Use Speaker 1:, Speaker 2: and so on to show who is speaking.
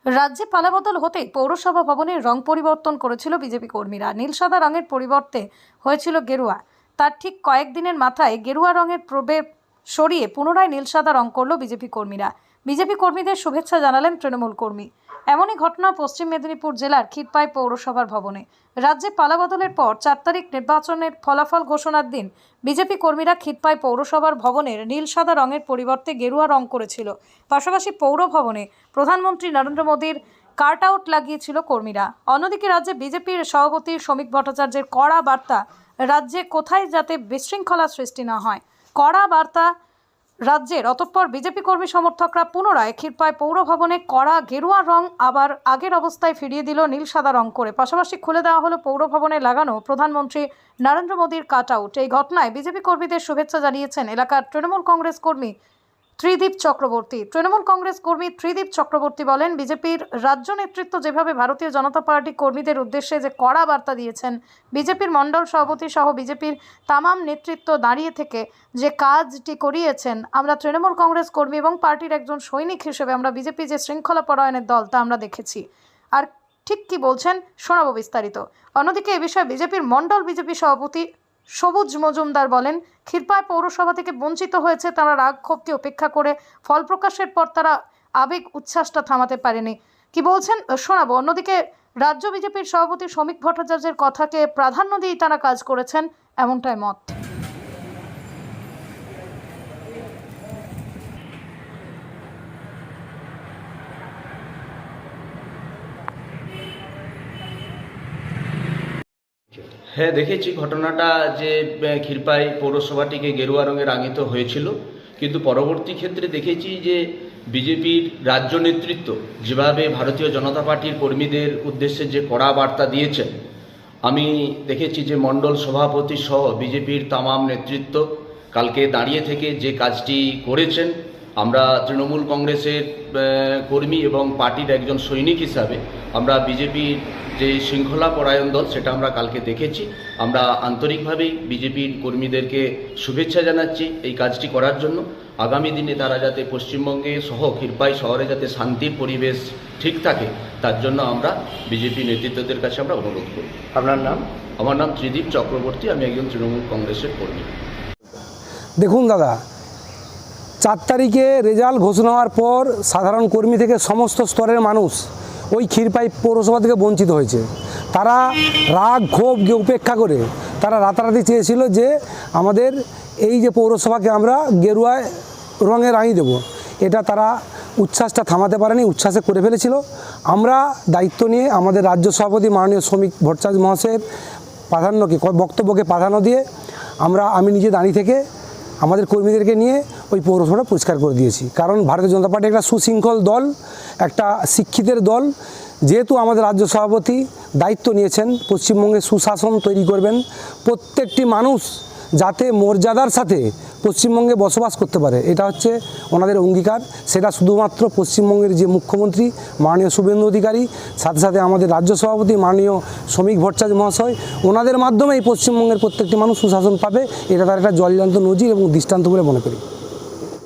Speaker 1: রাজ্যে পালাবদল হতেই পৌরসভা ভবনের রং পরিবর্তন করেছিল বিজেপি কর্মীরা। নীল সাদা রঙের পরিবর্তে হয়েছিল গেরুয়া। তার ঠিক কয়েকদিনের মাথায় গেরুয়া রঙের প্রবেশ সরিয়ে পুনরায় নীল সাদা রং করল বিজেপি কর্মীরা। বিজেপি কর্মীদের শুভেচ্ছা জানালেন তৃণমূল কর্মী। এমনই ঘটনা পশ্চিম মেদিনীপুর জেলার ক্ষীরপাই পৌরসভার ভবনে। রাজ্যে পালাবদলের পর 4 তারিখ নির্বাচনের ফলাফল ঘোষণার দিন বিজেপি কর্মীরা ক্ষীরপাই পৌরসভার ভবনের নীল সাদা রঙের পরিবর্তে গেরুয়া রং করেছিল। পাশাপাশি পৌর ভবনে প্রধানমন্ত্রী নরেন্দ্র মোদীর কাট আউট লাগিয়েছিল কর্মীরা। অন্যদিকে রাজ্যে বিজেপির সভাপতি শ্রমিক ভট্টাচার্যের কড়া বার্তা, রাজ্যে কোথায় যাতে বিশৃঙ্খলা সৃষ্টি না হয়, কড়া বার্তা রাজ্যের। অতঃপর বিজেপি কর্মী সমর্থকরা পুনরায় ক্ষীরপাই পৌর ভবনে কড়া গেরুয়া রং আবার আগের অবস্থায় ফিরিয়ে দিল নীল সাদা রং করে। পাশাপাশি খুলে দেওয়া হলো পৌর ভবনে লাগানো প্রধানমন্ত্রী নরেন্দ্র মোদীর কাট আউট। এই ঘটনায় বিজেপি কর্মীদের শুভেচ্ছা জানিয়েছেন এলাকার তৃণমূল কংগ্রেস কর্মী ত্রিদীপ চক্রবর্তী। তৃণমূল কংগ্রেস কর্মী ত্রিদীপ চক্রবর্তী বলেন, বিজেপির রাজ্য নেতৃত্ব যেভাবে ভারতীয় জনতা পার্টি কর্মীদের উদ্দেশ্যে যে কড়া বার্তা দিয়েছেন, বিজেপির মণ্ডল সভাপতি সহ বিজেপির তামাম নেতৃত্ব দাঁড়িয়ে থেকে যে কাজটি করিয়েছেন, আমরা তৃণমূল কংগ্রেস কর্মী এবং পার্টির একজন সৈনিক হিসেবে আমরা বিজেপি যে শৃঙ্খলা পরায়ণের দল তা আমরা দেখেছি। আর ঠিক কি বলছেন শোনাবো বিস্তারিত। অন্যদিকে এ বিষয়ে বিজেপির মণ্ডল বিজেপি সভাপতি সবুজ মজুমদার বলেন, ক্ষীরপাই পৌরসভা থেকে বঞ্চিত হয়েছে তারা রাগ ক্ষোভকে উপেক্ষা করে ফল প্রকাশের পর তারা আবেগ উচ্ছ্বাসটা থামাতে পারেনি। কি বলছেন শোনাবো। অন্যদিকে রাজ্য বিজেপির সভাপতি শ্রমিক ভট্টাচার্যের কথাকে প্রাধান্য দিয়েই তারা কাজ করেছেন, এমনটাই মত।
Speaker 2: হ্যাঁ, দেখেছি ঘটনাটা যে ক্ষীরপাই পৌরসভাটিকে গেরুয়া রঙে রাঙিত হয়েছিল, কিন্তু পরবর্তী ক্ষেত্রে দেখেছি যে বিজেপির রাজ্য নেতৃত্ব যেভাবে ভারতীয় জনতা পার্টির কর্মীদের উদ্দেশ্যে যে কড়া বার্তা দিয়েছেন, আমি দেখেছি যে মণ্ডল সভাপতি সহ বিজেপির তামাম নেতৃত্ব কালকে দাঁড়িয়ে থেকে যে কাজটি করেছেন, আমরা তৃণমূল কংগ্রেসের কর্মী এবং পার্টির একজন সৈনিক হিসাবে আমরা বিজেপির যে শৃঙ্খলা পরায়ণ দল সেটা আমরা কালকে দেখেছি। আমরা আন্তরিকভাবেই বিজেপির কর্মীদেরকে শুভেচ্ছা জানাচ্ছি এই কাজটি করার জন্য। আগামী দিনে তারা যাতে পশ্চিমবঙ্গে সহ ক্ষীরপাই শহরে যাতে শান্তির পরিবেশ ঠিক থাকে, তার জন্য আমরা বিজেপি নেতৃত্বদের কাছে আমরা অনুরোধ করি।
Speaker 3: আপনার নাম?
Speaker 2: আমার নাম ত্রিদীপ চক্রবর্তী, আমি একজন তৃণমূল কংগ্রেসের কর্মী।
Speaker 4: দেখুন দাদা, 4 তারিখে রেজাল্ট ঘোষণা হওয়ার পর সাধারণ কর্মী থেকে সমস্ত স্তরের মানুষ ওই ক্ষীরপাই পৌরসভা থেকে বঞ্চিত হয়েছে। তারা রাগ ক্ষোভকে উপেক্ষা করে তারা রাতারাতি চেয়েছিল যে আমাদের এই যে পৌরসভাকে আমরা গেরুয়া রঙে রাঙিয়ে দেবো। এটা তারা উচ্ছ্বাসটা থামাতে পারেনি, উচ্ছ্বাসে করে ফেলেছিল। আমরা দায়িত্ব নিয়ে আমাদের রাজ্য সভাপতি মাননীয় শ্রমিক ভট্টাচার্য মহাশয়ের বক্তব্যকে প্রাধান্য দিয়ে আমি নিজে দাঁড়িয়ে থেকে আমাদের কর্মীদেরকে নিয়ে ওই পৌরসভাটা পরিষ্কার করে দিয়েছি। কারণ ভারতীয় জনতা পার্টি একটা সুশৃঙ্খল দল, একটা শিক্ষিতের দল। যেহেতু আমাদের রাজ্য সভাপতি দায়িত্ব নিয়েছেন পশ্চিমবঙ্গে সুশাসন তৈরি করবেন, প্রত্যেকটি মানুষ যাতে মর্যাদার সাথে পশ্চিমবঙ্গে বসবাস করতে পারে, এটা হচ্ছে ওনাদের অঙ্গীকার। সেটা শুধুমাত্র পশ্চিমবঙ্গের যে মুখ্যমন্ত্রী মাননীয় শুভেন্দু অধিকারী, সাথে সাথে আমাদের রাজ্য সভাপতি মাননীয় শ্রমিক ভট্টাচার্য মহাশয়, ওনাদের মাধ্যমেই পশ্চিমবঙ্গের প্রত্যেকটি মানুষ সুশাসন পাবে। এটা তার একটা জলজান্ত নজির এবং দৃষ্টান্ত বলে মনে করি।